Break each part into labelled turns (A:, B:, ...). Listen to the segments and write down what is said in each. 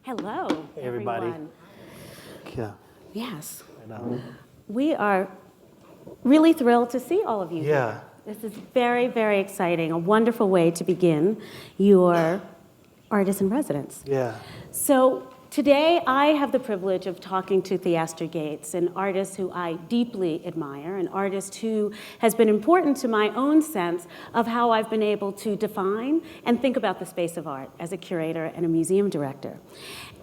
A: Hello,
B: Hey, everybody.
A: everyone.
B: Yeah.
A: Yes,
B: I know.
A: we are really thrilled to see all of you
B: Yeah.
A: here. This is very, very exciting, a wonderful way to begin your Artists in Residence.
B: Yeah.
A: So today I have the privilege of talking to Theaster Gates, an artist who I deeply admire, an artist who has been important to my own sense of how I've been able to define and think about the space of art as a curator and a museum director.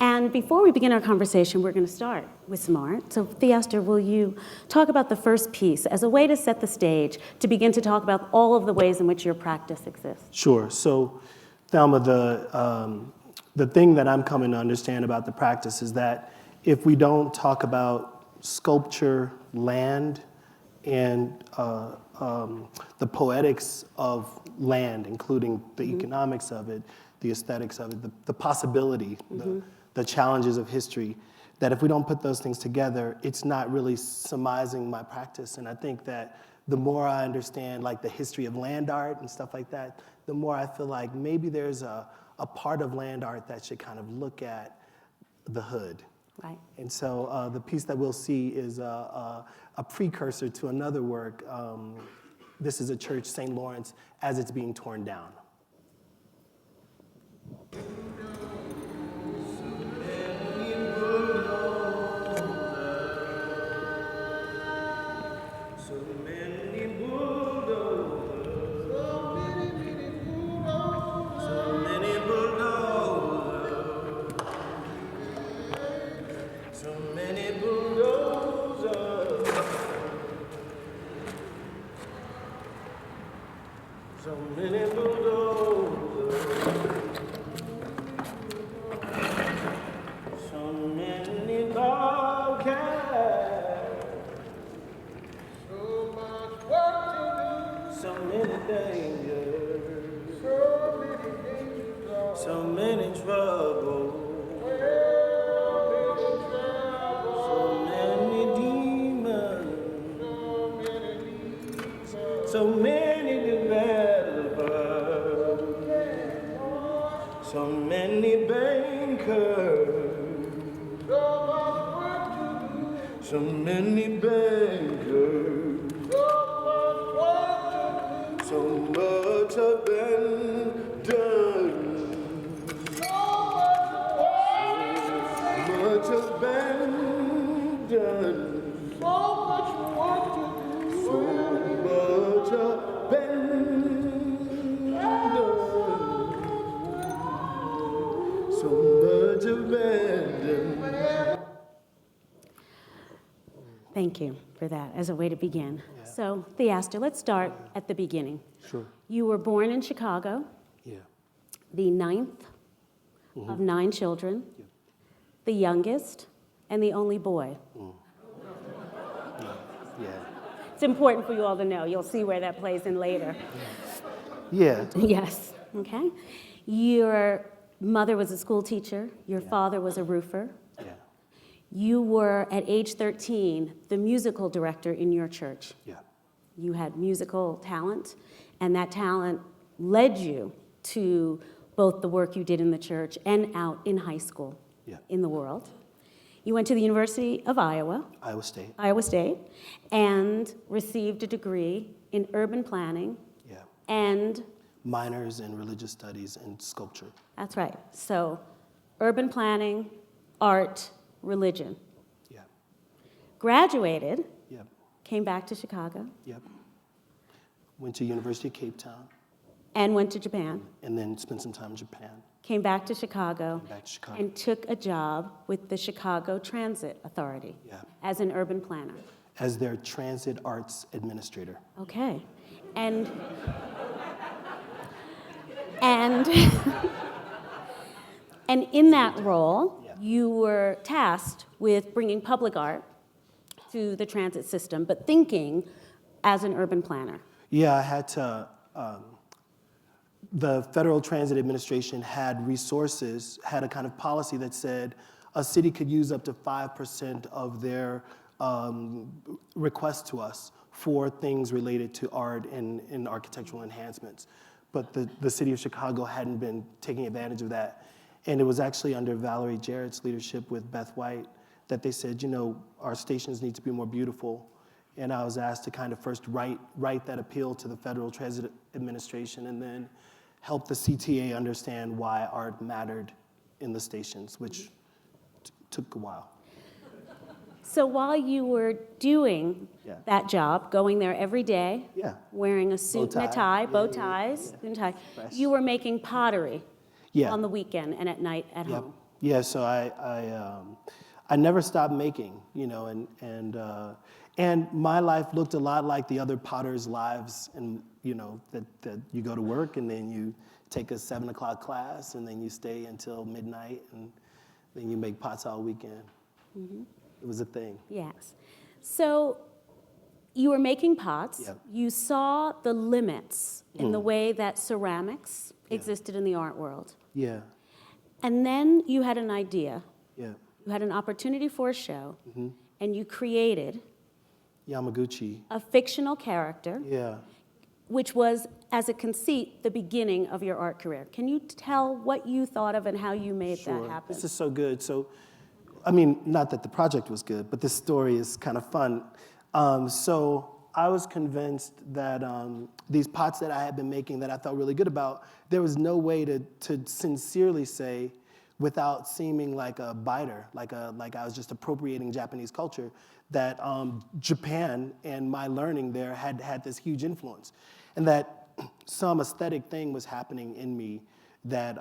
A: And before we begin our conversation, we're going to start with some art. So Theaster, will you talk about the first piece as a way to set the stage to begin to talk about all of the ways in which your practice exists?
B: Sure. So, Thelma, the thing that I'm coming to understand about the practice is that if we don't talk about sculpture, land, and the poetics of land, including the economics of it, the aesthetics of it, the possibility, the challenges of history, that if we don't put those things together, it's not really surmising my practice. And I think that the more I understand like the history of land art and stuff like that, the more I feel like maybe there's a part of land art that should kind of look at the hood.
A: Right.
B: And so the piece that we'll see is a precursor to another work. This is a church, St. Lawrence, as it's being torn down. So many bulldozers, so many bobcats, so much work to do, so many dangers, so many troubles, so many demons, so many developers, so many bankers, so many bankers, so much have been done, so much has been done, so much work to do, so much have been done, so much abandoned.
A: Thank you for that as a way to begin.
B: Yeah.
A: So, Theaster, let's start at the beginning.
B: Sure.
A: You were born in Chicago,
B: Yeah.
A: the ninth of 9 children,
B: Yeah.
A: the youngest, and the only boy.
B: Yeah.
A: It's important for you all to know. You'll see where that plays in later.
B: Yeah.
A: Yes, okay. Your mother was a school teacher. Your father was a roofer.
B: Yeah.
A: You were, at age 13, the musical director in your church.
B: Yeah.
A: You had musical talent, and that talent led you to both the work you did in the church and out in high school,
B: Yeah.
A: in the world. You went to the University of Iowa,
B: Iowa State.
A: and received a degree in urban planning
B: Yeah.
A: and,
B: Minors in religious studies and sculpture.
A: that's right, so urban planning, art, religion.
B: Yeah.
A: Graduated,
B: Yep.
A: came back to Chicago,
B: Yep. Went to University of Cape Town
A: and went to Japan.
B: and then spent some time in Japan.
A: Came back to Chicago,
B: Came back to Chicago.
A: and took a job with the Chicago Transit Authority
B: Yeah.
A: as an urban planner.
B: As their transit arts administrator.
A: Okay, and and and in that role,
B: Yeah.
A: you were tasked with bringing public art to the transit system, but thinking as an urban planner.
B: Yeah, I had to, the Federal Transit Administration had resources, had a kind of policy that said a city could use up to 5% of their requests to us for things related to art and architectural enhancements. But the city of Chicago hadn't been taking advantage of that. And it was actually under Valerie Jarrett's leadership with Beth White that they said, you know, our stations need to be more beautiful. And I was asked to kind of first write that appeal to the Federal Transit Administration and then help the CTA understand why art mattered in the stations, which took a while.
A: So while you were doing
B: Yeah.
A: that job, going there every day,
B: Yeah.
A: wearing a suit and a tie, bow
B: Yeah,
A: ties, and tie,
B: Fresh.
A: you were making pottery
B: Yeah.
A: on the weekend and at night at
B: Yep.
A: home.
B: Yeah, so I never stopped making, you know, and my life looked a lot like the other potters' lives, and you know that you go to work and then you take a 7 o'clock class and then you stay until midnight and then you make pots all weekend. It was a thing.
A: Yes. So you were making pots.
B: Yep.
A: You saw the limits in the way that ceramics existed in the art world.
B: Yeah,
A: And then you had an idea.
B: yeah.
A: You had an opportunity for a show, and you created
B: Yamaguchi.
A: a fictional character,
B: Yeah.
A: which was, as a conceit, the beginning of your art career. Can you tell what you thought of and how you made that happen?
B: This is so good. So, I mean, not that the project was good, but this story is kind of fun. So I was convinced that these pots that I had been making that I felt really good about, there was no way to sincerely say, without seeming like a biter, like I was just appropriating Japanese culture, that Japan and my learning there had this huge influence, and that some aesthetic thing was happening in me that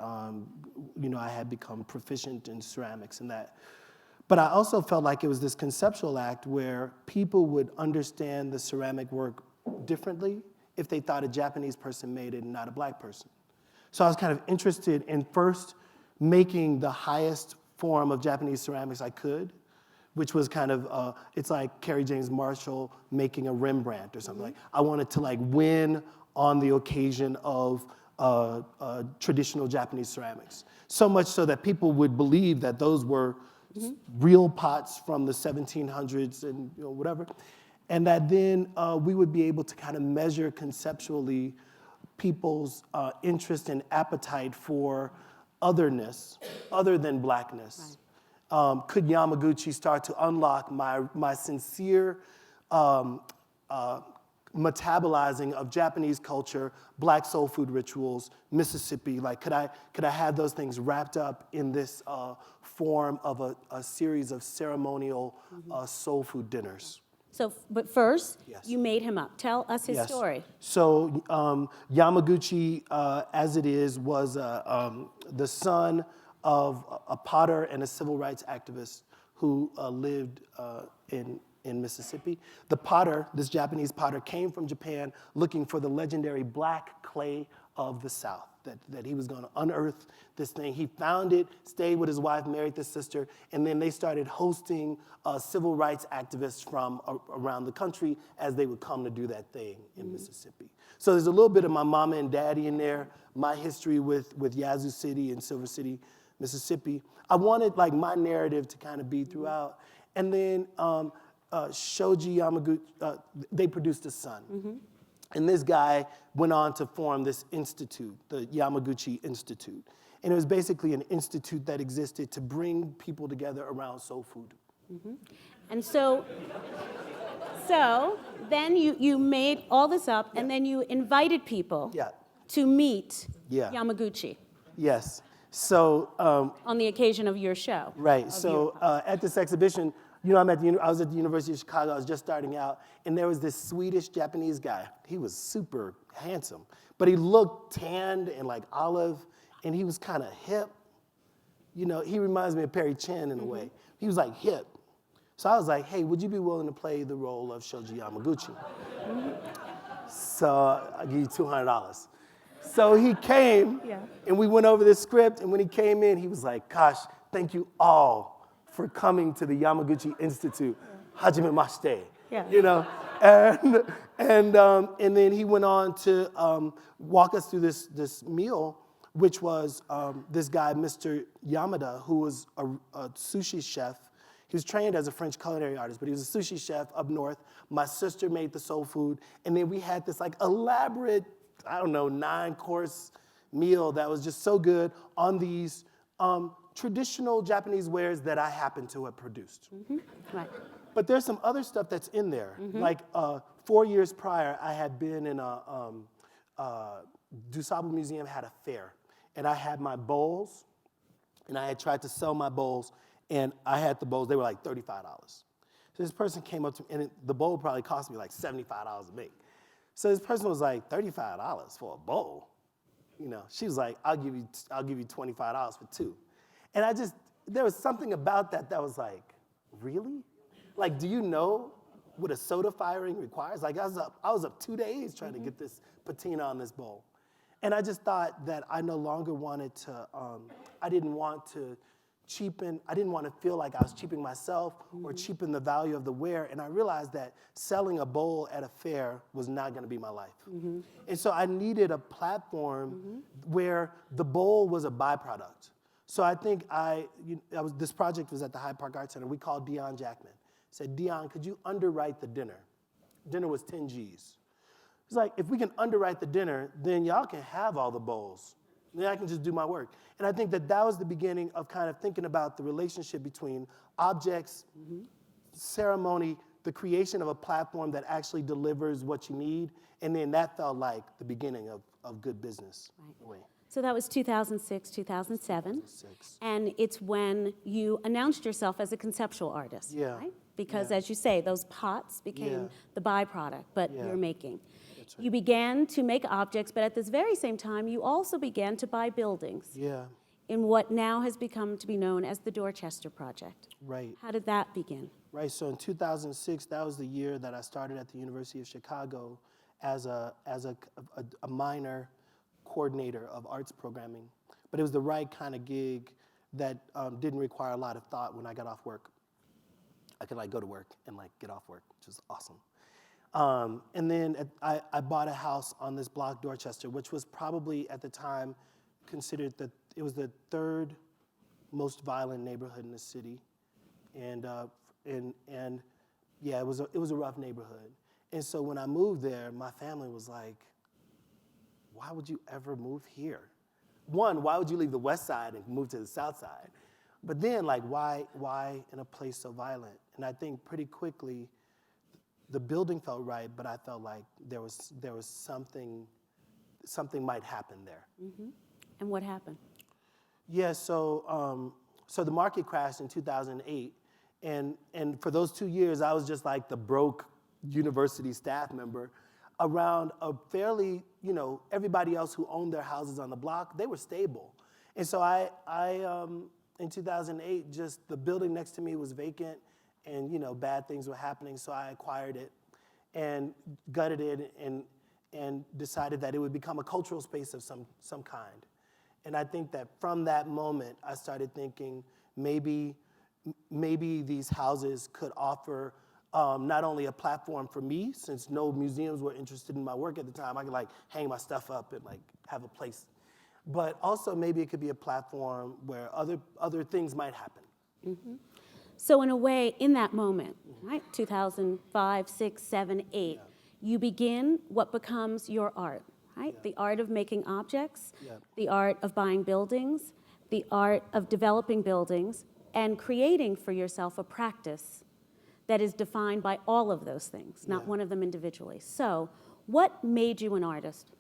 B: you know, I had become proficient in ceramics and that. But I also felt like it was this conceptual act where people would understand the ceramic work differently if they thought a Japanese person made it and not a black person. So I was kind of interested in first making the highest form of Japanese ceramics I could, which was kind of, it's like Kerry James Marshall making a Rembrandt or something. Like, I wanted to like win on the occasion of traditional Japanese ceramics. So much so that people would believe that those were real pots from the 1700s and you know, whatever. And that then we would be able to kind of measure conceptually people's interest and appetite for otherness, other than blackness. Right. Could Yamaguchi start to unlock my sincere metabolizing of Japanese culture, black soul food rituals, Mississippi? Like, could I have those things wrapped up in this form of a series of ceremonial soul food dinners? So,
A: but first,
B: yes.
A: You made him up. Tell us his story.
B: So Yamaguchi, as it is, was the son of a potter and a civil rights activist who lived in Mississippi. The potter, this Japanese potter, came from Japan looking for the legendary black clay of the South, that he was going to unearth this thing. He found it, stayed with his wife, married this sister, and then they started hosting civil rights activists from around the country as they would come to do that thing in Mississippi. So there's a little bit of my mama and daddy in there, my history with Yazoo City and Silver City, Mississippi. I wanted like my narrative to kind of be throughout. And then Shoji Yamaguchi, they produced a son. And this guy went on to form this institute, the Yamaguchi Institute. And it was basically an institute that existed to bring people together around soul food.
A: And so then you made all this up, and then you invited people to meet Yamaguchi.
B: Yes. So
A: on the occasion of your show.
B: Right. So at this exhibition, you know, I was at the University of Chicago. I was just starting out, and there was this Swedish Japanese guy. He was super handsome, but he looked tanned and like olive, and he was kind of hip. You know, he reminds me of Perry Chin in a way. He was like hip. So I was like, hey, would you be willing to play the role of Shoji Yamaguchi? So I'll give you $200. So he came, and we went over this script, and when he came in, he was like, gosh, thank you all for coming to the Yamaguchi Institute. Hajime mashite. You know, and then he went on to walk us through this meal, which was this guy, Mr. Yamada, who was a sushi chef. He was trained as a French culinary artist, but he was a sushi chef up north. My sister made the soul food, and then we had this like elaborate, I don't know, 9-course meal that was just so good on these traditional Japanese wares that I happen to have produced.
A: Right.
B: But there's some other stuff that's in there. Like 4 years prior, I had been in DuSable Museum had a fair, and I had my bowls, and I had tried to sell my bowls, and I had the bowls, they were like $35. So this person came up to me, and the bowl probably cost me like $75 to make. So this person was like, $35 for a bowl? You know, she was like, I'll give you $25 for two. And there was something about that was like, really? Like, do you know what a soda firing requires? Like, I was up 2 days trying to get this patina on this bowl. And I just thought that I no longer wanted to, I didn't want to feel like I was cheaping myself or cheapen the value of the ware. And I realized that selling a bowl at a fair was not gonna be my life. And so I needed a platform where the bowl was a byproduct. So I think this project was at the Hyde Park Art Center. We called Dion Jackman. Said, Dion, could you underwrite the dinner? Dinner was 10 G's. It's like, if we can underwrite the dinner, then y'all can have all the bowls. Then I can just do my work. And I think that was the beginning of kind of thinking about the relationship between objects, ceremony, the creation of a platform that actually delivers what you need. And then that felt like the beginning of good business.
A: Right. So that was 2006, 2007.
B: 2006.
A: And it's when you announced yourself as a conceptual artist, right? Because as you say, those pots became the byproduct, but you're making.
B: That's right.
A: You began to make objects, but at this very same time, you also began to buy buildings.
B: Yeah.
A: In what now has become to be known as the Dorchester Project.
B: Right.
A: How did that begin?
B: Right, so in 2006, that was the year that I started at the University of Chicago as a minor coordinator of arts programming. But it was the right kind of gig that didn't require a lot of thought when I got off work. I could go to work and get off work, which was awesome. And then I bought a house on this block, Dorchester, which was probably at the time considered it was the third most violent neighborhood in the city. And yeah, it was a rough neighborhood. And so when I moved there, my family was like, why would you ever move here? One, why would you leave the west side and move to the south side? But then, why in a place so violent? And I think pretty quickly, the building felt right, but I felt like there was something might happen there.
A: And what happened?
B: Yeah, so the market crashed in 2008, and for those 2 years, I was just like the broke university staff member around a fairly, everybody else who owned their houses on the block, they were stable. And so I in 2008, just the building next to me was vacant, and bad things were happening, so I acquired it and gutted it and decided that it would become a cultural space of some kind. And I think that from that moment, I started thinking maybe these houses could offer not only a platform for me, since no museums were interested in my work at the time, I could hang my stuff up and have a place. But also maybe it could be a platform where other things might happen.
A: So in a way, in that moment, right, 2005, 6, 7, 8, you begin what becomes your art, right? The art of making objects, the art of buying buildings, the art of developing buildings, and creating for yourself a practice that is defined by all of those things, not one of them individually. So what made you an artist?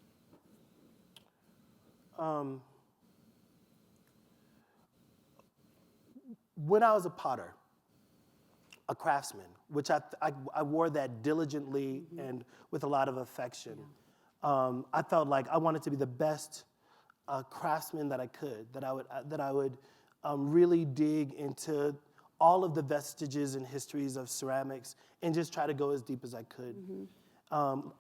B: When I was a potter, a craftsman, which I wore that diligently and with a lot of affection, I felt like I wanted to be the best craftsman that I could, that I would really dig into all of the vestiges and histories of ceramics and just try to go as deep as I could.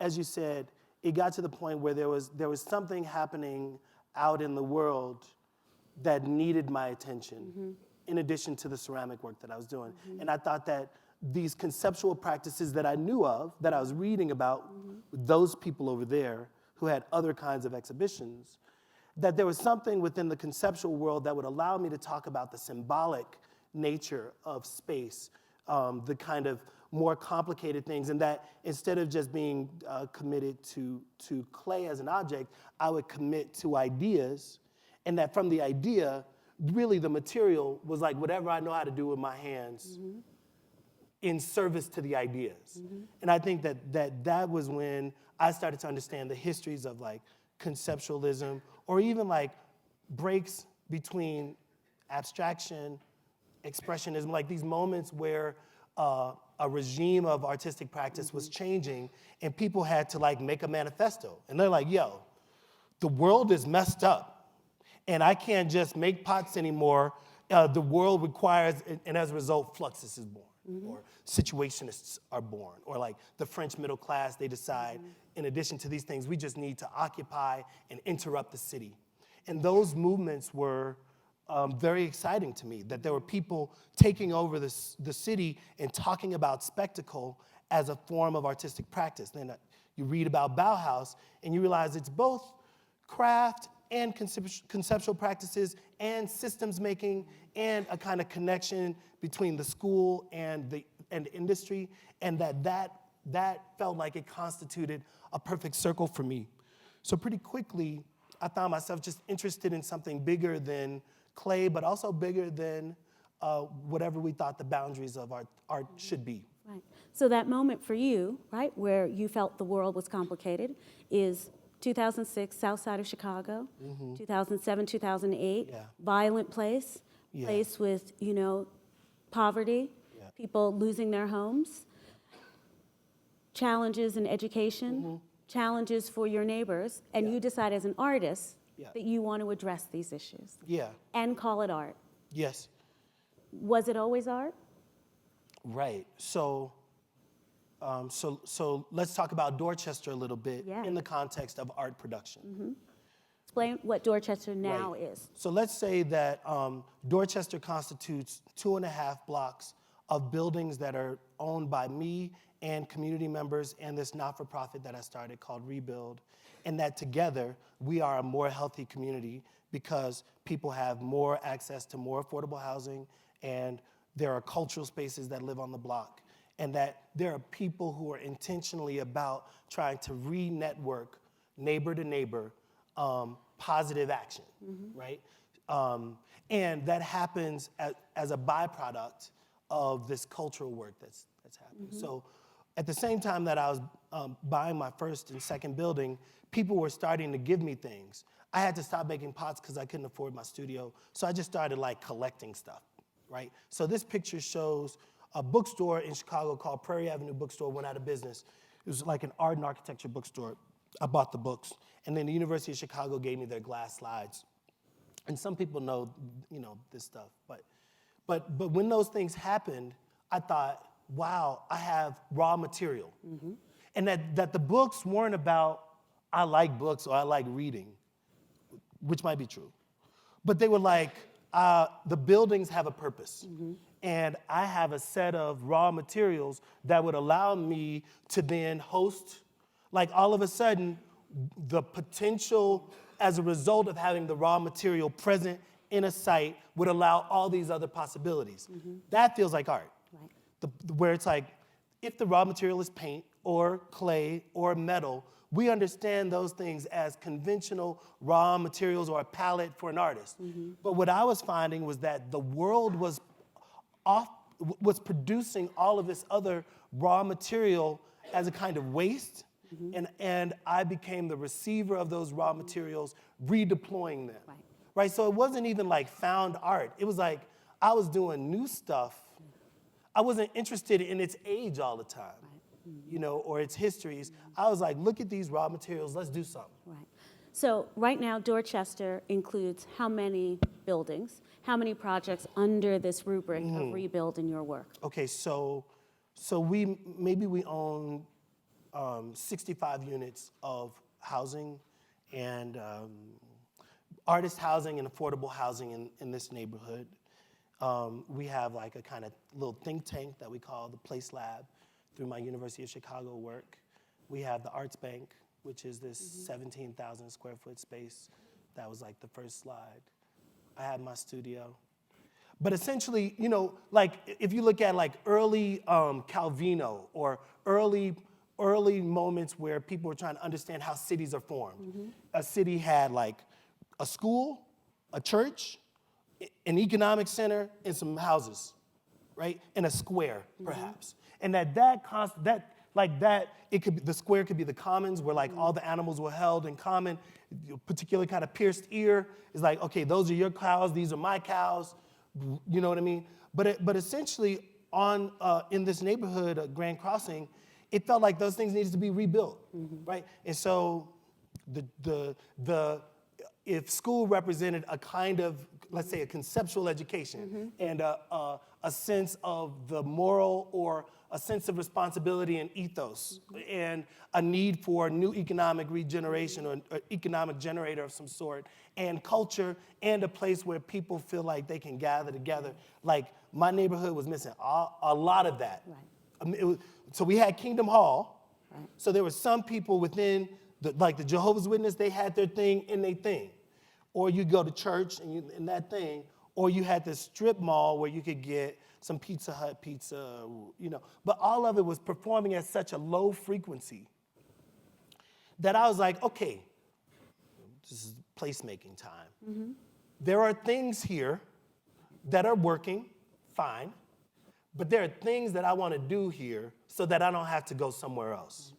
B: As you said, it got to the point where there was something happening out in the world that needed my attention, in addition to the ceramic work that I was doing. And I thought that these conceptual practices that I knew of, that I was reading about with those people over there who had other kinds of exhibitions, that there was something within the conceptual world that would allow me to talk about the symbolic nature of space, the kind of more complicated things, and that instead of just being committed to clay as an object, I would commit to ideas, and that from the idea, really the material was like whatever I know how to do with my hands in service to the ideas. And I think that was when I started to understand the histories of like conceptualism, or even like breaks between abstraction, expressionism, like these moments where a regime of artistic practice was changing and people had to like make a manifesto. And they're like, yo, the world is messed up and I can't just make pots anymore. The world requires, and as a result, Fluxus is born. Or situationists are born, or like the French middle class, they decide, in addition to these things, we just need to occupy and interrupt the city. And those movements were very exciting to me, that there were people taking over the city and talking about spectacle as a form of artistic practice. Then you read about Bauhaus, and you realize it's both craft and conceptual practices and systems making and a kind of connection between the school and the industry, and that felt like it constituted a perfect circle for me. So pretty quickly, I found myself just interested in something bigger than clay, but also bigger than whatever we thought the boundaries of art should be.
A: Right. So that moment for you, right, where you felt the world was complicated is 2006, south side of Chicago, 2007, 2008,
B: Yeah.
A: violent place,
B: Yeah.
A: place with, poverty,
B: Yeah.
A: people losing their homes, challenges in education, challenges for your neighbors, and
B: Yeah.
A: you decide as an artist
B: Yeah.
A: that you want to address these issues
B: Yeah,
A: and call it art.
B: yes,
A: Was it always art?
B: right. So let's talk about Dorchester a little bit
A: Yeah.
B: in the context of art production.
A: Explain what Dorchester now
B: Right.
A: is.
B: So let's say that Dorchester constitutes 2.5 blocks of buildings that are owned by me and community members and this not-for-profit that I started called Rebuild, and that together we are a more healthy community because people have more access to more affordable housing, and there are cultural spaces that live on the block, and that there are people who are intentionally about trying to re-network neighbor to neighbor positive action, right? And that happens as a byproduct of this cultural work that's happening. So at the same time that I was buying my first and second building, people were starting to give me things. I had to stop making pots because I couldn't afford my studio, so I just started like collecting stuff, right? So this picture shows a bookstore in Chicago called Prairie Avenue Bookstore went out of business. It was like an art and architecture bookstore. I bought the books, and then the University of Chicago gave me their glass slides. And some people know, this stuff, but when those things happened, I thought, wow, I have raw material. And that the books weren't about, I like books or I like reading, which might be true. But they were like, the buildings have a purpose. And I have a set of raw materials that would allow me to then host, like all of a sudden, the potential as a result of having the raw material present in a site would allow all these other possibilities. That feels like art.
A: Right.
B: Where it's like, if the raw material is paint or clay or metal, we understand those things as conventional raw materials or a palette for an artist. But what I was finding was that the world was producing all of this other raw material as a kind of waste, and I became the receiver of those raw materials, redeploying them. Right? So it wasn't even like found art. It was like I was doing new stuff. I wasn't interested in its age all the time, or its histories. I was like, look at these raw materials, let's do something.
A: Right. So right now, Dorchester includes how many buildings, how many projects under this rubric of Rebuild in your work?
B: Okay, so we own 65 units of housing and artist housing and affordable housing in this neighborhood. We have like a kind of little think tank that we call the Place Lab through my University of Chicago work. We have the Arts Bank, which is this 17,000 square foot space. That was like the first slide. I had my studio. But essentially, like if you look at like early Calvino or early moments where people were trying to understand how cities are formed. A city had like a school, a church, an economic center and some houses, right? And a square, perhaps. And it could be, the square could be the commons where like all the animals were held in common. Particular kind of pierced ear is like, okay, those are your cows, these are my cows. You know what I mean? But essentially in this neighborhood, Grand Crossing, it felt like those things needed to be rebuilt, right? And so if school represented a kind of, let's say, a conceptual education and a sense of the moral or a sense of responsibility and ethos and a need for a new economic regeneration or economic generator of some sort and culture and a place where people feel like they can gather together. Like my neighborhood was missing a lot of that. Right. So we had Kingdom Hall. Right. So there were some people within the Jehovah's Witness, they had their thing in their thing. Or you go to church and that thing, or you had this strip mall where you could get some Pizza Hut pizza, you know. But all of it was performing at such a low frequency that I was like, okay, this is placemaking time. There are things here that are working fine, but there are things that I want to do here so that I don't have to go somewhere else.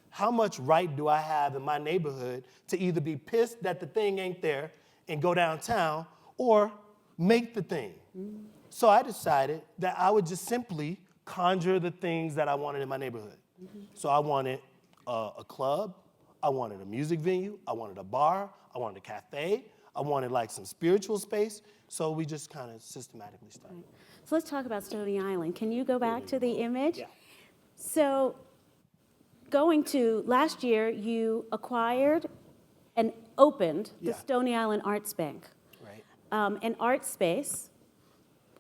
B: How much right do I have in my neighborhood to either be pissed that the thing ain't there and go downtown or make the thing? So I decided that I would just simply conjure the things that I wanted in my neighborhood. So I wanted a club, I wanted a music venue, I wanted a bar, I wanted a cafe, I wanted like some spiritual space. So we just kind of systematically started.
A: Right. So let's talk about Stony Island. Can you go back to the image?
B: Yeah.
A: So last year, you acquired and opened the Stony Island Arts Bank.
B: Right.
A: An art space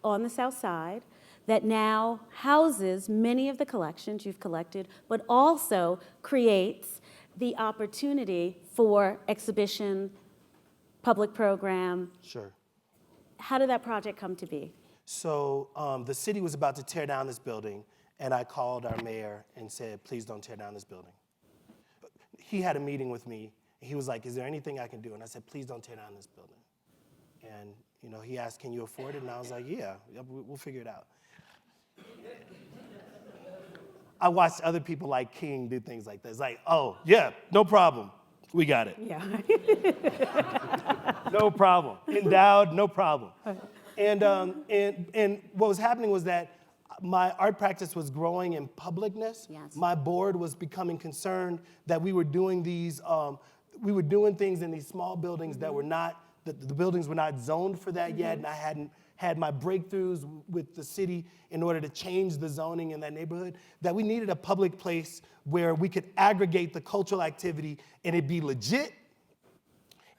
A: on the south side that now houses many of the collections you've collected, but also creates the opportunity for exhibition, public program.
B: Sure.
A: How did that project come to be?
B: So the city was about to tear down this building, and I called our mayor and said, please don't tear down this building. He had a meeting with me, and he was like, is there anything I can do? And I said, please don't tear down this building. And he asked, can you afford it? And I was like, yeah, we'll figure it out. I watched other people like King do things like this. Like, oh, yeah, no problem. We got it.
A: Yeah.
B: No problem. Endowed, no problem. And what was happening was that my art practice was growing in publicness.
A: Yes.
B: My board was becoming concerned that we were doing things in these small buildings that were not, the buildings were not zoned for that yet, and I hadn't had my breakthroughs with the city in order to change the zoning in that neighborhood, that we needed a public place where we could aggregate the cultural activity and it be legit,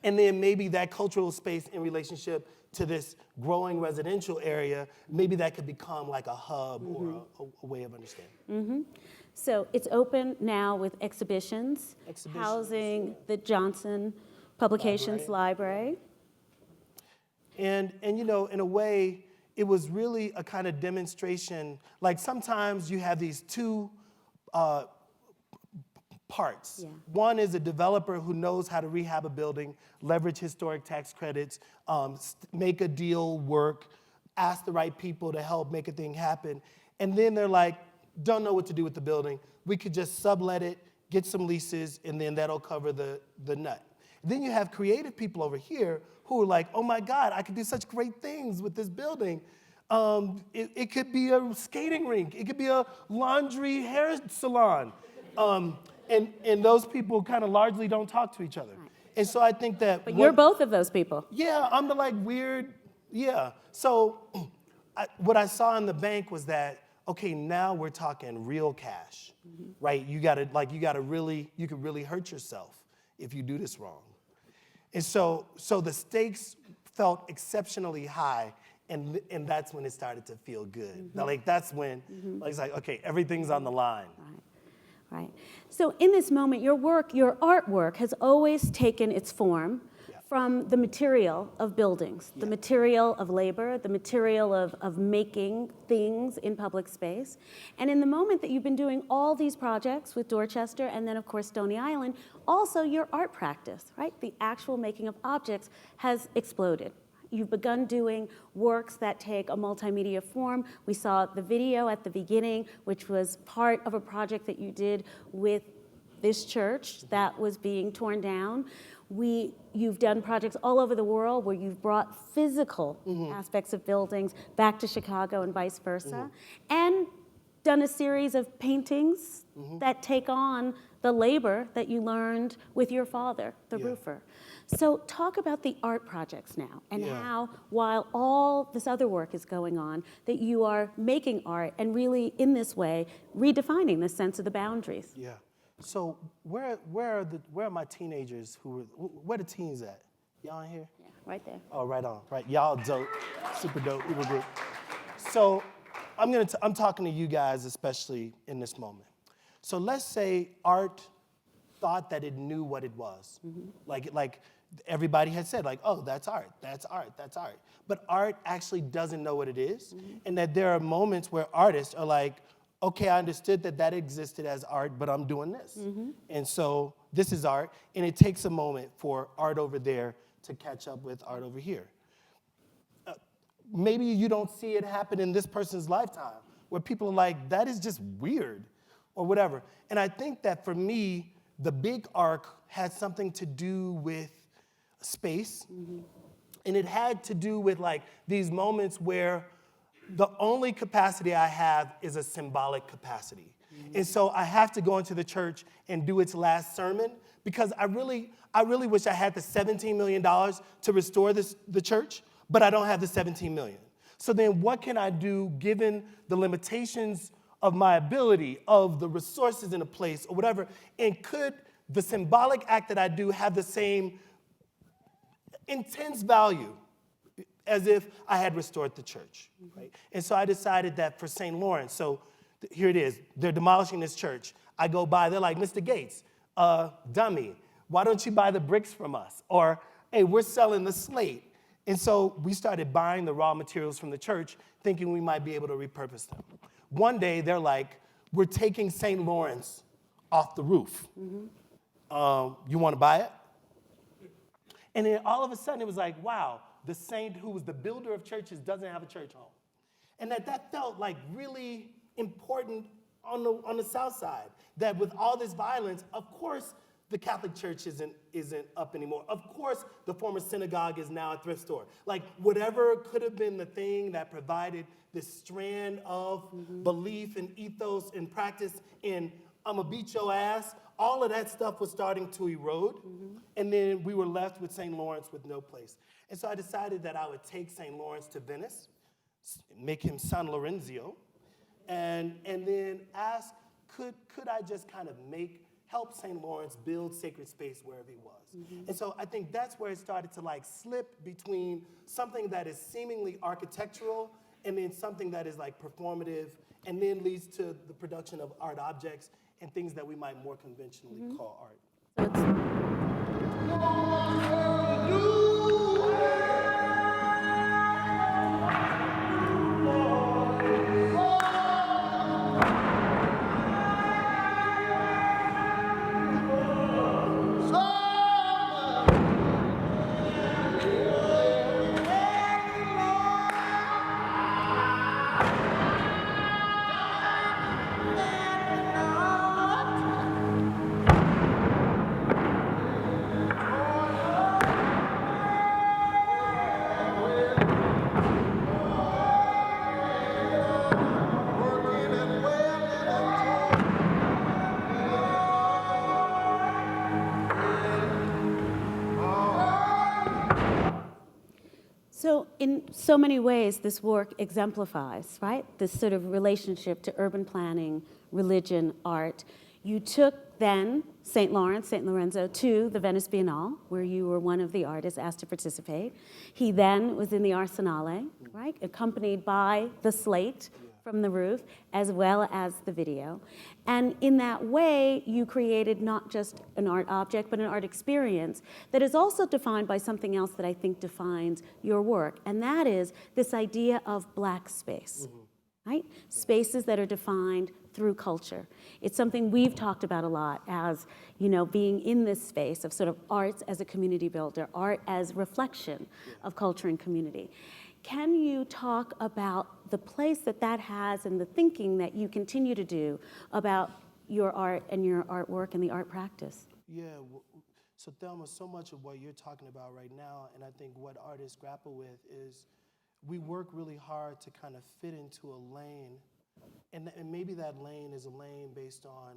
B: and then maybe that cultural space in relationship to this growing residential area, maybe that could become like a hub or a way of understanding.
A: So it's open now with exhibitions. Housing the Johnson Publications Library.
B: And in a way, it was really a kind of demonstration. Like sometimes you have these two parts. Yeah. One is a developer who knows how to rehab a building, leverage historic tax credits, make a deal work, ask the right people to help make a thing happen. And then they're like, don't know what to do with the building. We could just sublet it, get some leases, and then that'll cover the nut. Then you have creative people over here who are like, oh my God, I could do such great things with this building. It could be a skating rink. It could be a laundry hair salon. And those people kind of largely don't talk to each other. Right. And so I think that...
A: But you're both of those people.
B: Yeah, I'm the weird, yeah. So what I saw in the bank was that, okay, now we're talking real cash, right? You could really hurt yourself if you do this wrong. And so the stakes felt exceptionally high, and that's when it started to feel good. Now, that's when it's like, okay, everything's on the line.
A: Right. So in this moment, your artwork has always taken its form from the material of buildings, the material of labor, the material of making things in public space. And in the moment that you've been doing all these projects with Dorchester and then, of course, Stony Island, also your art practice, right? The actual making of objects has exploded. you've begun doing works that take a multimedia form. We saw the video at the beginning, which was part of a project that you did with this church that was being torn down. You've done projects all over the world where you've brought physical aspects of buildings back to Chicago and vice versa, and done a series of paintings that take on the labor that you learned with your father, the roofer. So talk about the art projects now and how, while all this other work is going on, that you are making art and really, in this way, redefining the sense of the boundaries.
B: Yeah. So where are my teenagers where the teens at? Y'all in here?
A: Yeah, right there.
B: Oh, right on. Right. Y'all dope. Super dope. Uber group. So I'm talking to you guys, especially in this moment. So let's say art thought that it knew what it was. Like everybody had said, like, oh, that's art, that's art, that's art. But art actually doesn't know what it is. And that there are moments where artists are like, okay, I understood that existed as art, but I'm doing this. And so this is art, and it takes a moment for art over there to catch up with art over here. Maybe you don't see it happen in this person's lifetime, where people are like, that is just weird, or whatever. And I think that for me, the big arc had something to do with space, and it had to do with like these moments where the only capacity I have is a symbolic capacity. And so I have to go into the church and do its last sermon because I really wish I had the $17 million to restore the church, but I don't have the $17 million. So then what can I do given the limitations of my ability, of the resources in a place or whatever? And could the symbolic act that I do have the same intense value as if I had restored the church, right? And so I decided that for St. Lawrence, so here it is, they're demolishing this church. I go by, they're like, Mr. Gates, dummy, why don't you buy the bricks from us? Or, hey, we're selling the slate. And so we started buying the raw materials from the church, thinking we might be able to repurpose them. One day, they're like, we're taking St. Lawrence off the roof. You want to buy it? And then all of a sudden, it was like, wow, the saint who was the builder of churches doesn't have a church home. And that felt like really important on the South Side, that with all this violence, of course, the Catholic Church isn't up anymore. Of course, the former synagogue is now a thrift store. Like, whatever could have been the thing that provided this strand of belief and ethos and practice in I'm gonna beat your ass, all of that stuff was starting to erode. And then we were left with St. Lawrence with no place. And so I decided that I would take St. Lawrence to Venice, make him San Lorenzio, and then ask, could I just kind of help St. Lawrence build sacred space wherever he was? And so I think that's where it started to like slip between something that is seemingly architectural and then something that is like performative and then leads to the production of art objects and things that we might more conventionally call art.
A: So in so many ways, this work exemplifies, right, this sort of relationship to urban planning, religion, art. You took then St. Lorenzo, to the Venice Biennale, where you were one of the artists asked to participate. He then was in the Arsenale, right, accompanied by the slate from the roof, as well as the video. And in that way, you created not just an art object, but an art experience that is also defined by something else that I think defines your work, and that is this idea of black space. right? Spaces that are defined through culture. It's something we've talked about a lot as, being in this space of sort of arts as a community builder, art as reflection of culture and community. Can you talk about the place that that has and the thinking that you continue to do about your art and your artwork and the art practice?
B: Yeah, so Thelma, so much of what you're talking about right now, and I think what artists grapple with is we work really hard to kind of fit into a lane, and maybe that lane is a lane based on,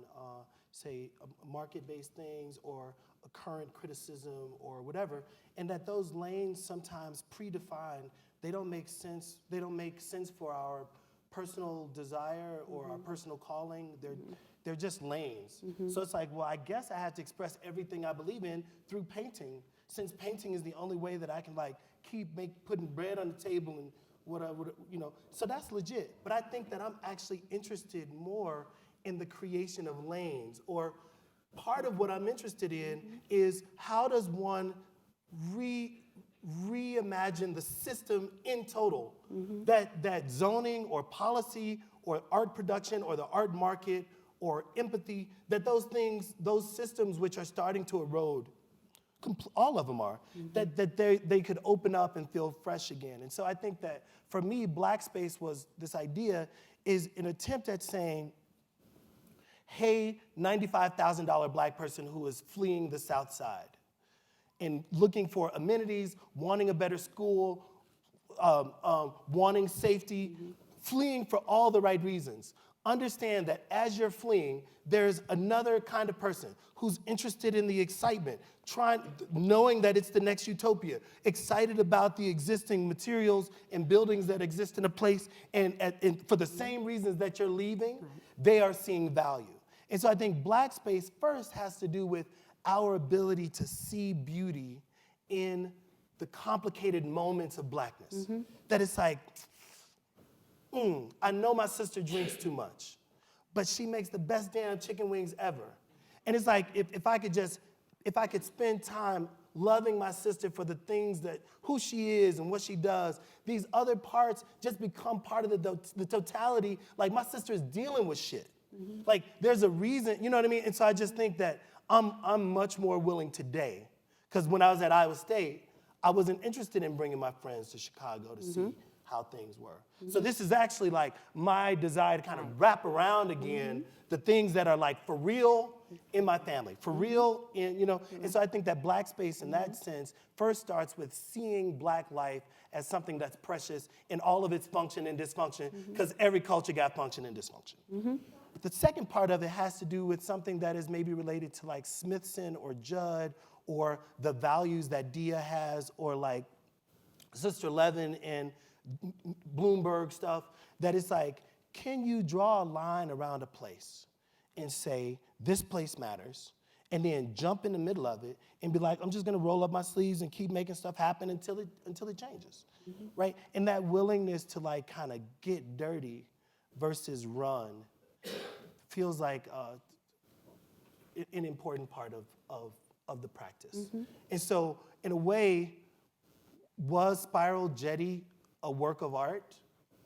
B: say, market-based things or a current criticism or whatever, and that those lanes sometimes predefined, they don't make sense for our personal desire or our personal calling. They're just lanes. So it's like, well, I guess I have to express everything I believe in through painting, since painting is the only way that I can keep putting bread on the table and whatever, So that's legit. But I think that I'm actually interested more in the creation of lanes, or part of what I'm interested in is how does one reimagine the system in total, that zoning or policy or art production or the art market or empathy, that those systems which are starting to erode, all of them are, that they could open up and feel fresh again. And so I think that for me, Black Space was this idea is an attempt at saying, hey, $95,000 Black person who is fleeing the South Side and looking for amenities, wanting a better school, wanting safety, fleeing for all the right reasons. Understand that as you're fleeing, there's another kind of person who's interested in the excitement, knowing that it's the next utopia, excited about the existing materials and buildings that exist in a place, and for the same reasons that you're leaving, they are seeing value. And so I think Black Space first has to do with our ability to see beauty in the complicated moments of Blackness. That it's like, I know my sister drinks too much, but she makes the best damn chicken wings ever. And it's like, if I could spend time loving my sister for the things who she is and what she does, these other parts just become part of the totality. Like, my sister is dealing with shit. Like, there's a reason, you know what I mean? And so I just think that I'm much more willing today, because when I was at Iowa State, I wasn't interested in bringing my friends to Chicago to see how things were. So this is actually like my desire to kind of wrap around again the things that are like for real in my family, for real in, and so I think that Black Space in that sense first starts with seeing Black life as something that's precious in all of its function and dysfunction, because every culture got function and dysfunction. But the second part of it has to do with something that is maybe related to like Smithson or Judd, or the values that Dia has, or like Sister Levin and Bloomberg stuff, that it's like, can you draw a line around a place and say, this place matters, and then jump in the middle of it and be like, I'm just gonna roll up my sleeves and keep making stuff happen until it changes, right? And that willingness to like kind of get dirty versus run feels like an important part of the practice. And so in a way, was Spiral Jetty a work of art?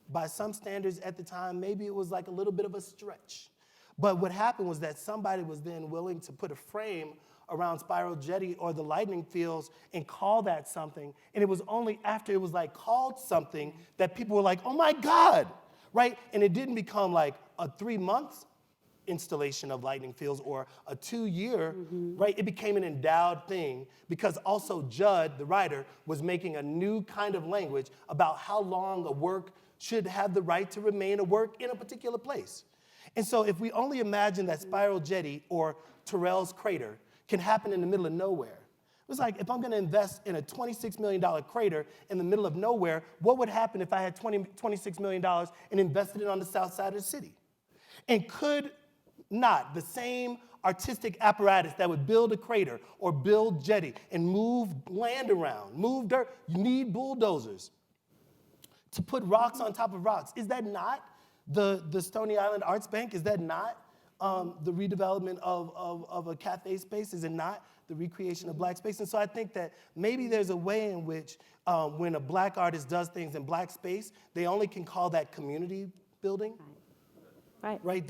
B: By some standards at the time, maybe it was like a little bit of a stretch. But what happened was that somebody was then willing to put a frame around Spiral Jetty or the lightning fields and call that something. And it was only after it was like called something that people were like, oh my God, right? And it didn't become like a 3-month installation of lightning fields or a 2-year, right? It became an endowed thing, because also Judd, the writer, was making a new kind of language about how long a work should have the right to remain a work in a particular place. And so if we only imagine that Spiral Jetty or Terrell's Crater can happen in the middle of nowhere, it was like, if I'm gonna invest in a $26 million crater in the middle of nowhere, what would happen if I had $26 million and invested it on the south side of the city? And could not the same artistic apparatus that would build a crater or build jetty and move land around, move dirt, you need bulldozers to put rocks on top of rocks. Is that not the Stony Island Arts Bank? Is that not the redevelopment of a cafe space? Is it not the recreation of Black space? And so I think that maybe there's a way in which when a Black artist does things in Black space, they only can call that community building.
A: Right.
B: Right?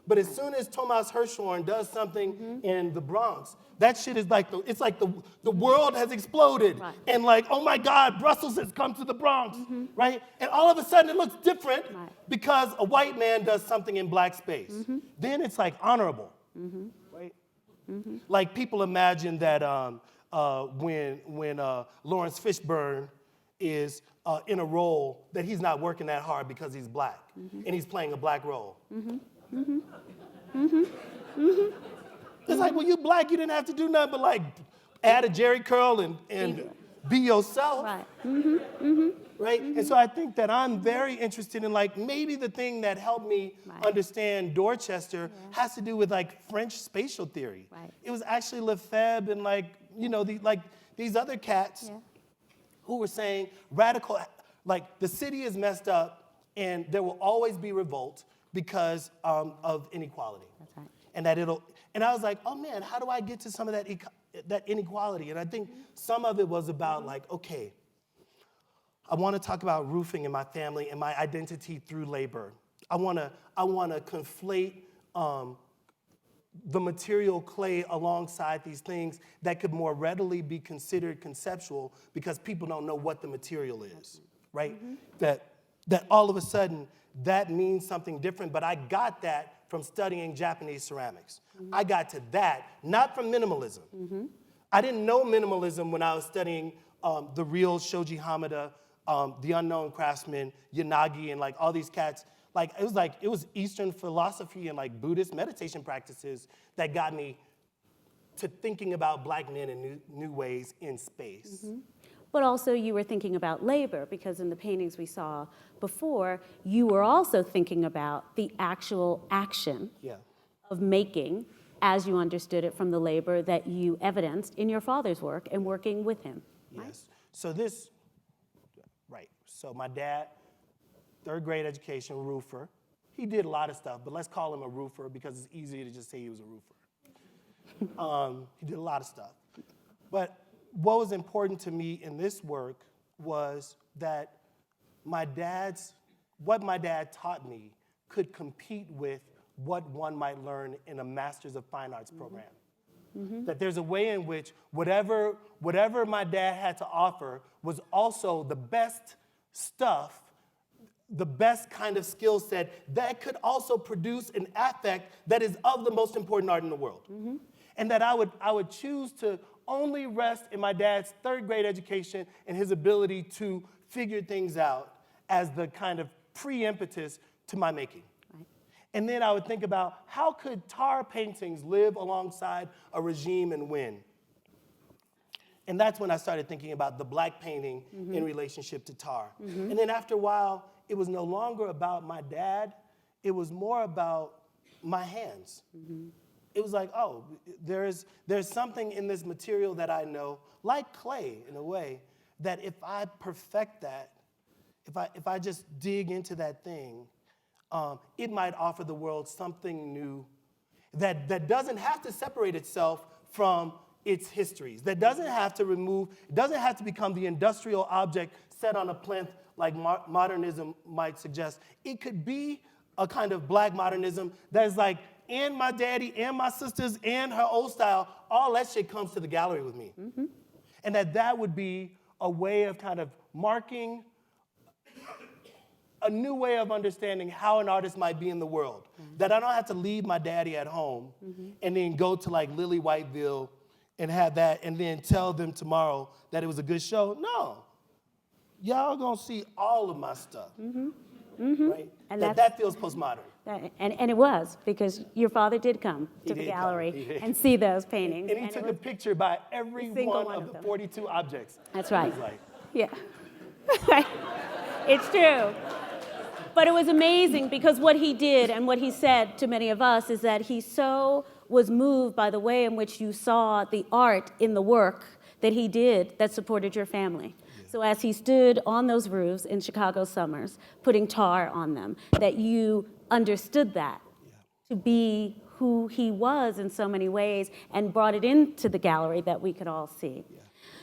B: But as soon as Thomas Hirschhorn does something in the Bronx, that shit is like it's like the world has exploded.
A: Right.
B: And like, oh my God, Brussels has come to the Bronx, right? And all of a sudden it looks different because a white man does something in black space. Then it's like honorable, right? Like people imagine that when Lawrence Fishburne is in a role that he's not working that hard because he's black and he's playing a black role. It's like, well, you black, you didn't have to do nothing but like add a Jerry curl and be yourself.
A: Right.
B: Right? And so I think that I'm very interested in like maybe the thing that helped me understand Dorchester has to do with like French spatial theory.
A: Right.
B: It was actually Lefebvre and like, you know, these other cats who were saying radical, like the city is messed up and there will always be revolt because of inequality.
A: That's right.
B: And I was like, oh man, how do I get to some of that inequality? And I think some of it was about like, okay, I want to talk about roofing in my family and my identity through labor. I want to conflate the material clay alongside these things that could more readily be considered conceptual because people don't know what the material is, right? That all of a sudden that means something different, but I got that from studying Japanese ceramics. I got to that, not from minimalism. I didn't know minimalism when I was studying the real Shoji Hamada, the unknown craftsman, Yanagi, and like all these cats. Like it was Eastern philosophy and like Buddhist meditation practices that got me to thinking about black men in new ways in space.
A: But also you were thinking about labor, because in the paintings we saw before, you were also thinking about the actual action of making as you understood it from the labor that you evidenced in your father's work and working with him. Right?
B: Yes. So so my dad, third grade education, roofer. He did a lot of stuff, but let's call him a roofer because it's easier to just say he was a roofer. He did a lot of stuff. But what was important to me in this work was that what my dad taught me could compete with what one might learn in a Masters of Fine Arts program. That there's a way in which whatever my dad had to offer was also the best stuff, the best kind of skill set that could also produce an affect that is of the most important art in the world. And that I would choose to only rest in my dad's third grade education and his ability to figure things out as the kind of pre-impetus to my making. Right. And then I would think about how could tar paintings live alongside a regime and win? And that's when I started thinking about the black painting in relationship to tar. And then after a while, it was no longer about my dad, it was more about my hands. It was like, oh, there's something in this material that I know, like clay in a way, that if I perfect that, if I just dig into that thing, it might offer the world something new that doesn't have to separate itself from its histories, that doesn't have to become the industrial object set on a plinth like modernism might suggest. It could be a kind of black modernism that is like, and my daddy and my sisters and her old style, all that shit comes to the gallery with me. And that would be a way of kind of marking a new way of understanding how an artist might be in the world. That I don't have to leave my daddy at home and then go to like Lily Whiteville and have that and then tell them tomorrow that it was a good show. No. Y'all gonna see all of my stuff. Right? And that feels postmodern.
A: And it was, because your father did come to the gallery and see those paintings.
B: And he took a picture by every one of the 42 objects.
A: That's right.
B: Like,
A: yeah. It's true. But it was amazing because what he did and what he said to many of us is that he so was moved by the way in which you saw the art in the work that he did that supported your family. So as he stood on those roofs in Chicago summers, putting tar on them, that you understood that to be who he was in so many ways and brought it into the gallery that we could all see.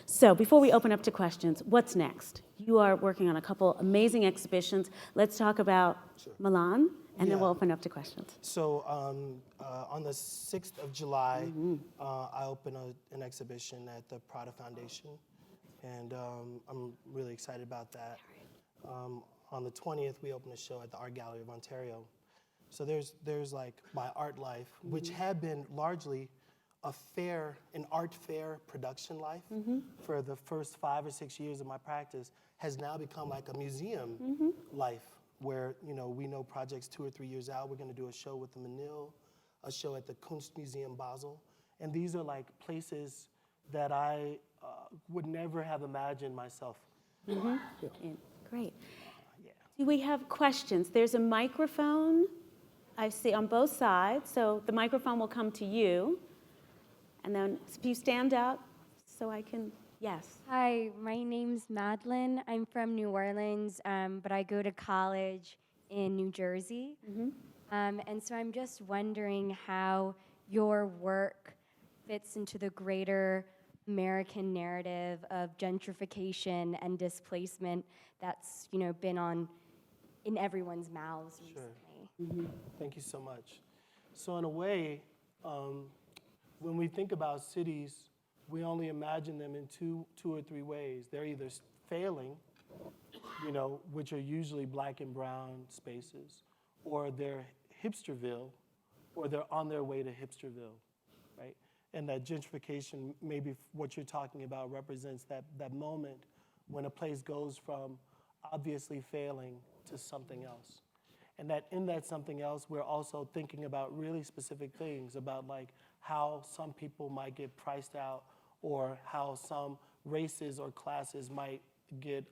A: So before we open up to questions, what's next? you are working on a couple amazing exhibitions. Let's talk about Milan, and then we'll open up to questions.
B: So on the 6th of July, I open an exhibition at the Prada Foundation, and I'm really excited about that. On the 20th, we open a show at the Art Gallery of Ontario. So there's like my art life, which had been largely an art fair production life for the first 5 or 6 years of my practice, has now become like a museum life, where we know projects 2 or 3 years out. We're going to do a show with the Menil, a show at the Kunstmuseum Basel, and these are like places that I would never have imagined myself.
A: Great. Do we have questions? There's a microphone I see on both sides, so the microphone will come to you. And then if you stand up so I can, yes.
C: Hi, my name's Madeline. I'm from New Orleans, but I go to college in New Jersey. And so I'm just wondering how your work fits into the greater American narrative of gentrification and displacement that's been in everyone's mouths recently.
B: Thank you so much. So in a way, when we think about cities, we only imagine them in two or three ways. They're either failing, which are usually black and brown spaces, or they're hipsterville, or they're on their way to hipsterville, right? And that gentrification, maybe what you're talking about, represents that moment when a place goes from obviously failing to something else. And that in that something else, we're also thinking about really specific things about like how some people might get priced out, or how some races or classes might get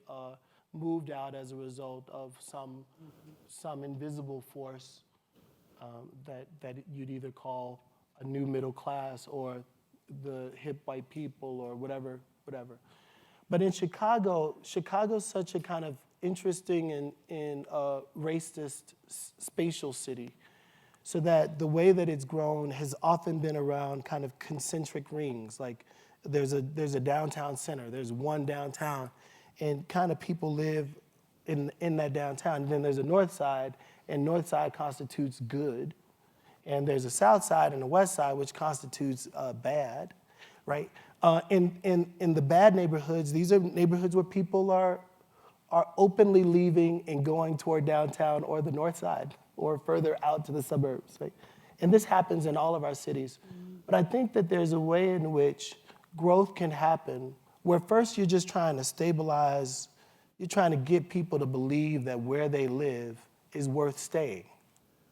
B: moved out as a result of some invisible force that you'd either call a new middle class or the hip white people or whatever. But in Chicago's such a kind of interesting and racist spatial city, so that the way that it's grown has often been around kind of concentric rings. Like there's a downtown center, there's one downtown, and kind of people live in that downtown. And then there's a north side, and north side constitutes good. And there's a south side and a west side, which constitutes bad, right? In the bad neighborhoods, these are neighborhoods where people are openly leaving and going toward downtown or the north side or further out to the suburbs, right? And this happens in all of our cities. But I think that there's a way in which growth can happen where first you're just trying to stabilize, you're trying to get people to believe that where they live is worth staying.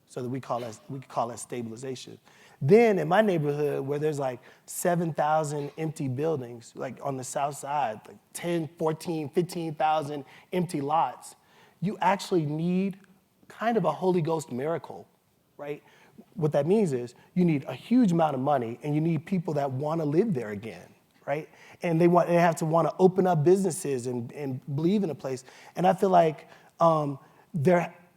B: So that we call that stabilization. Then in my neighborhood, where there's like 7,000 empty buildings, like on the south side, like 10, 14, 15,000 empty lots, you actually need kind of a Holy Ghost miracle, right? What that means is you need a huge amount of money, and you need people that want to live there again, right? And they have to want to open up businesses and believe in a place. And I feel like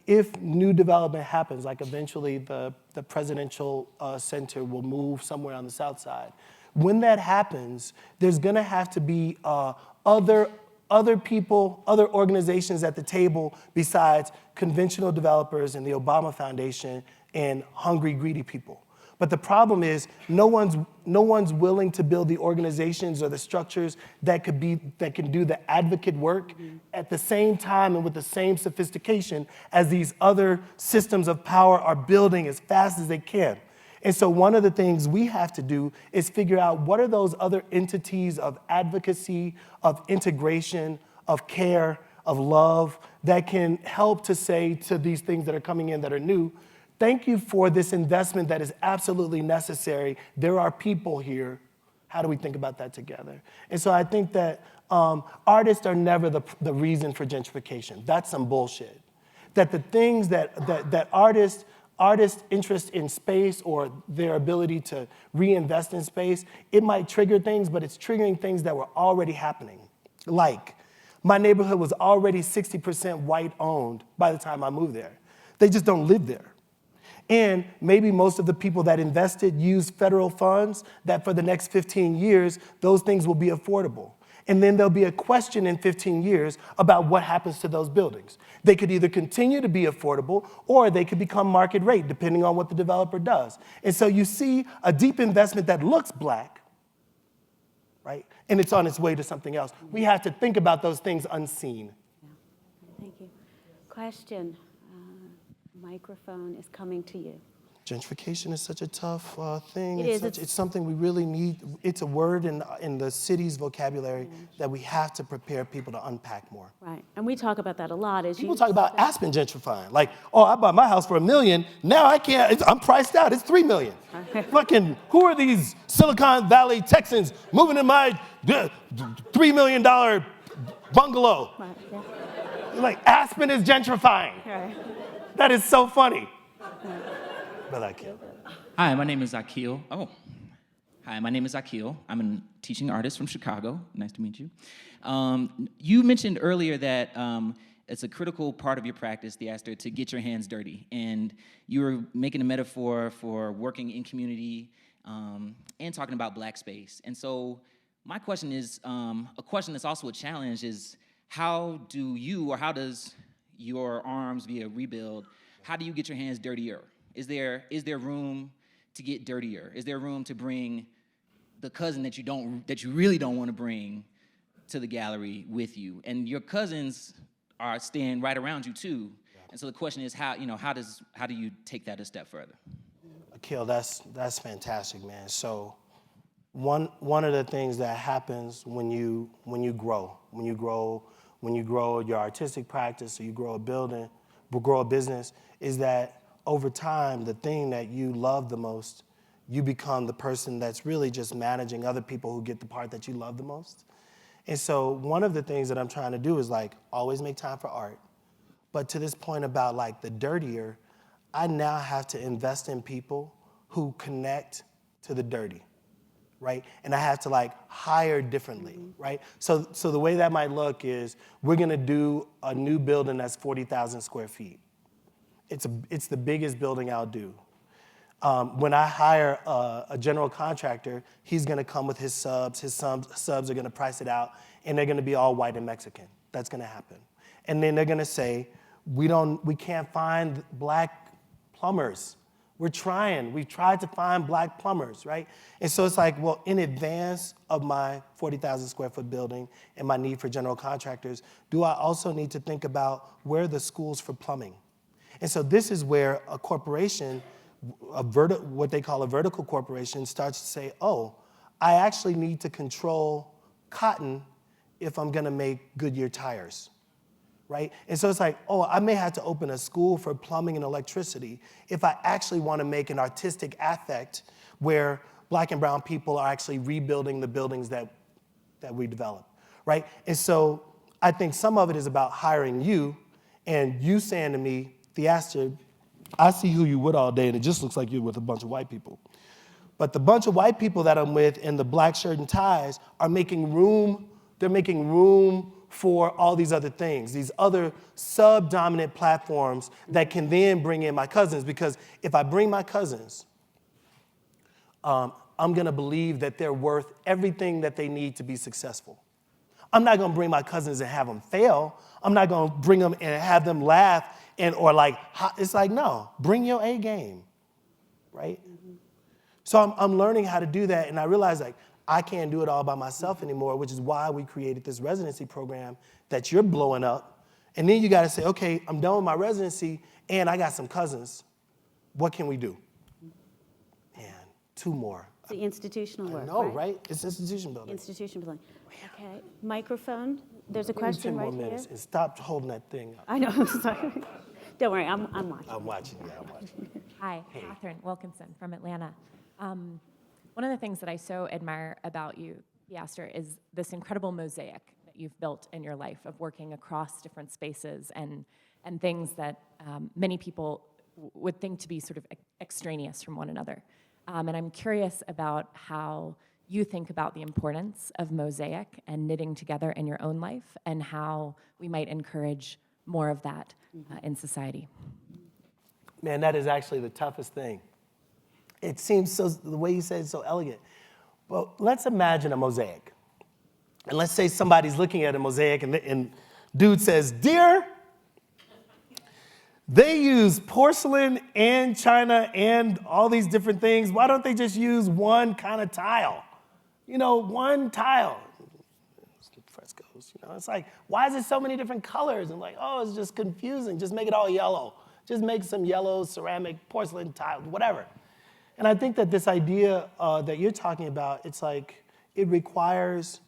B: if new development happens, like eventually the presidential center will move somewhere on the south side, when that happens, there's gonna have to be other people, other organizations at the table besides conventional developers and the Obama Foundation and hungry, greedy people. But the problem is no one's willing to build the organizations or the structures that can do the advocate work at the same time and with the same sophistication as these other systems of power are building as fast as they can. And so one of the things we have to do is figure out what are those other entities of advocacy, of integration, of care, of love that can help to say to these things that are coming in that are new, thank you for this investment that is absolutely necessary. There are people here. How do we think about that together? And so I think that artists are never the reason for gentrification. That's some bullshit. That the things that artists' interest in space or their ability to reinvest in space, it might trigger things, but it's triggering things that were already happening. Like, my neighborhood was already 60% white owned by the time I moved there. They just don't live there. And maybe most of the people that invested used federal funds that for the next 15 years, those things will be affordable. And then there'll be a question in 15 years about what happens to those buildings. They could either continue to be affordable or they could become market rate, depending on what the developer does. And so you see a deep investment that looks black, right? And it's on its way to something else. We have to think about those things unseen.
A: Yeah. Thank you. Question. Microphone is coming to you.
B: Gentrification is such a tough thing.
A: It is.
B: It's something we really need. It's a word in the city's vocabulary that we have to prepare people to unpack more.
A: Right, and we talk about that a lot.
B: People talk about Aspen gentrifying. Like, oh, I bought my house for $1 million. Now I can't, I'm priced out. It's $3 million. Fucking, who are these Silicon Valley Texans moving in my $3 million bungalow?
A: Right, yeah.
B: Like, Aspen is gentrifying.
A: Right.
B: That is so funny. But Akil.
D: Hi, my name is Akil. Hi, my name is Akil. I'm a teaching artist from Chicago. Nice to meet you. You mentioned earlier that it's a critical part of your practice, Theaster, to get your hands dirty. And you were making a metaphor for working in community and talking about Black space. And so my question is, a question that's also a challenge is, how does your arms via rebuild, how do you get your hands dirtier? Is there room to get dirtier? Is there room to bring the cousin that you really don't want to bring to the gallery with you? And your cousins are staying right around you too. Yeah. And so the question is, how do you take that a step further?
B: Akil, that's fantastic, man. So one of the things that happens when you grow your artistic practice, or you grow a business, is that over time, the thing that you love the most, you become the person that's really just managing other people who get the part that you love the most. And so one of the things that I'm trying to do is like always make time for art. But to this point about like the dirtier, I now have to invest in people who connect to the dirty, right? And I have to like hire differently, right? So the way that might look is we're gonna do a new building that's 40,000 square feet. It's the biggest building I'll do. When I hire a general contractor, he's gonna come with his subs. His subs are gonna price it out, and they're gonna be all white and Mexican. That's gonna happen. And then they're gonna say, we can't find Black plumbers. We've tried to find Black plumbers, right? And so it's like, well, in advance of my 40,000 square foot building and my need for general contractors, do I also need to think about where are the schools for plumbing? And so this is where a corporation, what they call a vertical corporation, starts to say, oh, I actually need to control cotton if I'm gonna make Goodyear tires, right? And so it's like, oh, I may have to open a school for plumbing and electricity if I actually wanna make an artistic affect where Black and brown people are actually rebuilding the buildings that we develop, right? And so I think some of it is about hiring you and you saying to me, Theaster, I see who you with all day, and it just looks like you're with a bunch of white people. But the bunch of white people that I'm with in the black shirt and ties are making room, they're making room for all these other things, these other sub-dominant platforms that can then bring in my cousins, because if I bring my cousins, I'm gonna believe that they're worth everything that they need to be successful. I'm not gonna bring my cousins and have them fail. I'm not gonna bring them and have them laugh it's like, no, bring your A game, right? Mm-hmm. So I'm learning how to do that, and I realize like I can't do it all by myself anymore, which is why we created this residency program that you're blowing up. And then you gotta say, okay, I'm done with my residency, and I got some cousins. What can we do? And 2 more.
A: It's the institutional work,
B: right? It's institution building.
A: Institution building. Okay, microphone. There's a question right here. 10 more minutes
B: and stop holding that thing up.
A: I know, I'm sorry. Don't worry, I'm watching.
B: I'm watching.
E: Hi, hey. Catherine Wilkinson from Atlanta. One of the things that I so admire about you, Theaster, is this incredible mosaic that you've built in your life of working across different spaces and things that many people would think to be sort of extraneous from one another. And I'm curious about how you think about the importance of mosaic and knitting together in your own life, and how we might encourage more of that in society.
B: Man, that is actually the toughest thing. It seems so, the way you said it's so elegant. But let's imagine a mosaic. And let's say somebody's looking at a mosaic and dude says, "Dear, they use porcelain and china and all these different things. Why don't they just use one kind of tile? You know, one tile." Frescoes, you know, it's like, why is there so many different colors? And like, oh, it's just confusing. Just make it all yellow. Just make some yellow ceramic porcelain tile, whatever. And I think that this idea that you're talking about, it's like, it requires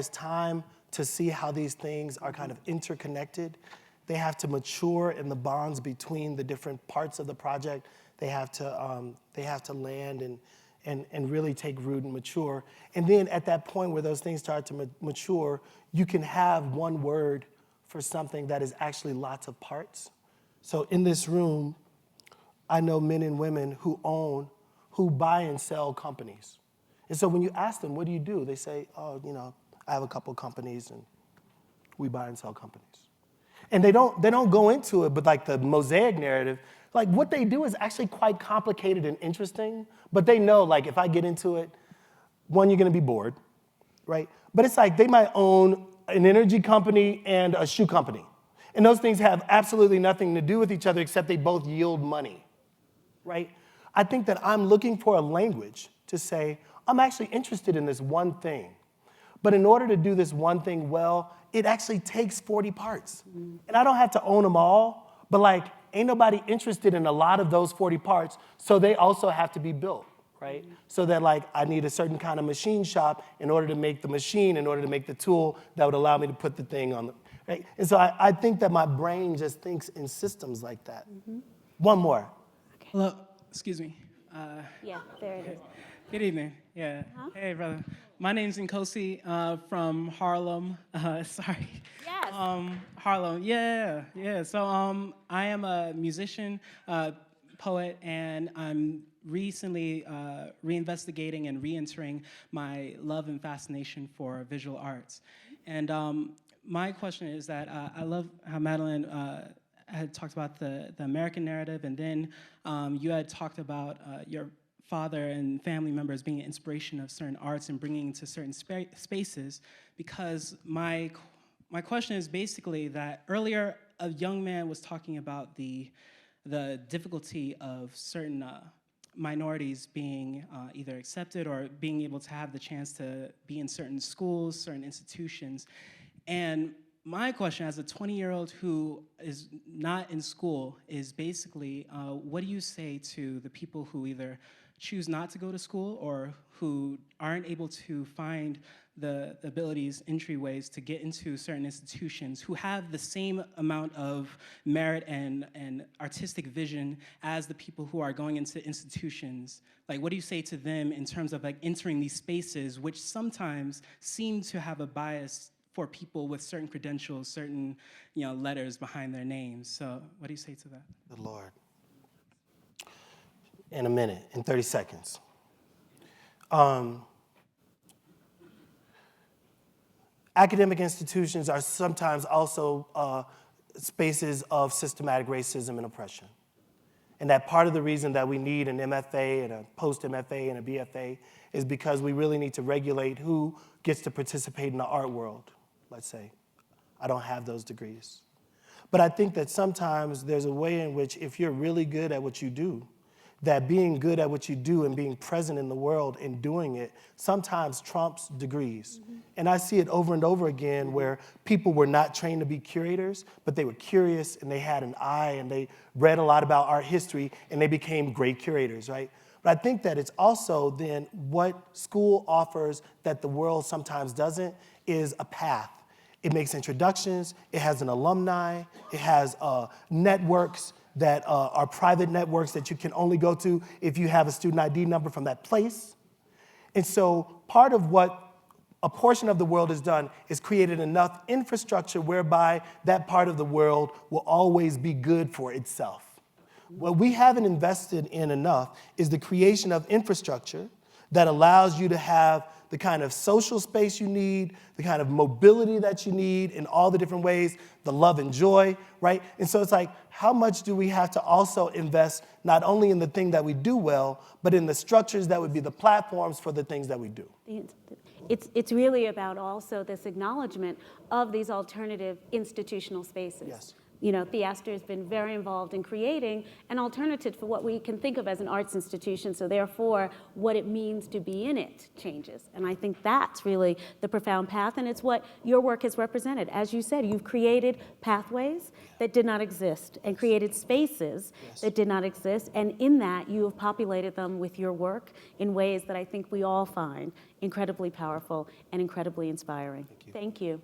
B: time to see how these things are kind of interconnected. They have to mature in the bonds between the different parts of the project. They have to land and really take root and mature. And then at that point where those things start to mature, you can have one word for something that is actually lots of parts. So in this room, I know men and women who buy and sell companies. And so when you ask them, what do you do? They say, oh, you know, I have a couple companies and we buy and sell companies. And they don't go into it, but like the mosaic narrative, like what they do is actually quite complicated and interesting, but they know like if I get into it, one, you're gonna be bored, right? But it's like they might own an energy company and a shoe company. And those things have absolutely nothing to do with each other except they both yield money, right? I think that I'm looking for a language to say, I'm actually interested in this one thing. But in order to do this one thing well, it actually takes 40 parts. And I don't have to own them all, but like, ain't nobody interested in a lot of those 40 parts, so they also have to be built, right? So that like, I need a certain kind of machine shop in order to make the machine, in order to make the tool that would allow me to put the thing on the, right? And so I think that my brain just thinks in systems like that. One more.
F: Hello, excuse me.
A: Yeah, there it is.
F: Good evening. Yeah. Hey, brother. My name's Nkosi from Harlem. Sorry.
A: Yes.
F: Harlem. Yeah. So I am a musician, poet, and I'm recently reinvestigating and re-entering my love and fascination for visual arts. And my question is that I love how Madeline had talked about the American narrative, and then you had talked about your father and family members being an inspiration of certain arts and bringing into certain spaces, because my question is basically that earlier a young man was talking about the difficulty of certain minorities being either accepted or being able to have the chance to be in certain schools, certain institutions. And my question as a 20-year-old who is not in school is basically, what do you say to the people who either choose not to go to school or who aren't able to find the abilities, entryways to get into certain institutions, who have the same amount of merit and artistic vision as the people who are going into institutions? Like, what do you say to them in terms of like entering these spaces, which sometimes seem to have a bias for people with certain credentials, certain, you know, letters behind their names? So what do you say to that?
B: Good Lord. In a minute, in 30 seconds. Academic institutions are sometimes also spaces of systematic racism and oppression. And that part of the reason that we need an MFA and a post-MFA and a BFA is because we really need to regulate who gets to participate in the art world, let's say. I don't have those degrees. But I think that sometimes there's a way in which if you're really good at what you do, that being good at what you do and being present in the world and doing it sometimes trumps degrees. And I see it over and over again where people were not trained to be curators, but they were curious and they had an eye and they read a lot about art history and they became great curators, right? But I think that it's also then what school offers that the world sometimes doesn't is a path. It makes introductions, it has an alumni, it has networks that are private networks that you can only go to if you have a student ID number from that place. And so part of what a portion of the world has done is created enough infrastructure whereby that part of the world will always be good for itself. What we haven't invested in enough is the creation of infrastructure that allows you to have the kind of social space you need, the kind of mobility that you need in all the different ways, the love and joy, right? And so it's like, how much do we have to also invest not only in the thing that we do well, but in the structures that would be the platforms for the things that we do?
A: it's really about also this acknowledgement of these alternative institutional spaces.
B: Yes.
A: You know, Theaster has been very involved in creating an alternative for what we can think of as an arts institution, so therefore what it means to be in it changes. And I think that's really the profound path, and it's what your work has represented. As you said, you've created pathways that did not exist and created spaces that did not exist, and in that you have populated them with your work in ways that I think we all find incredibly powerful and incredibly inspiring. Thank you.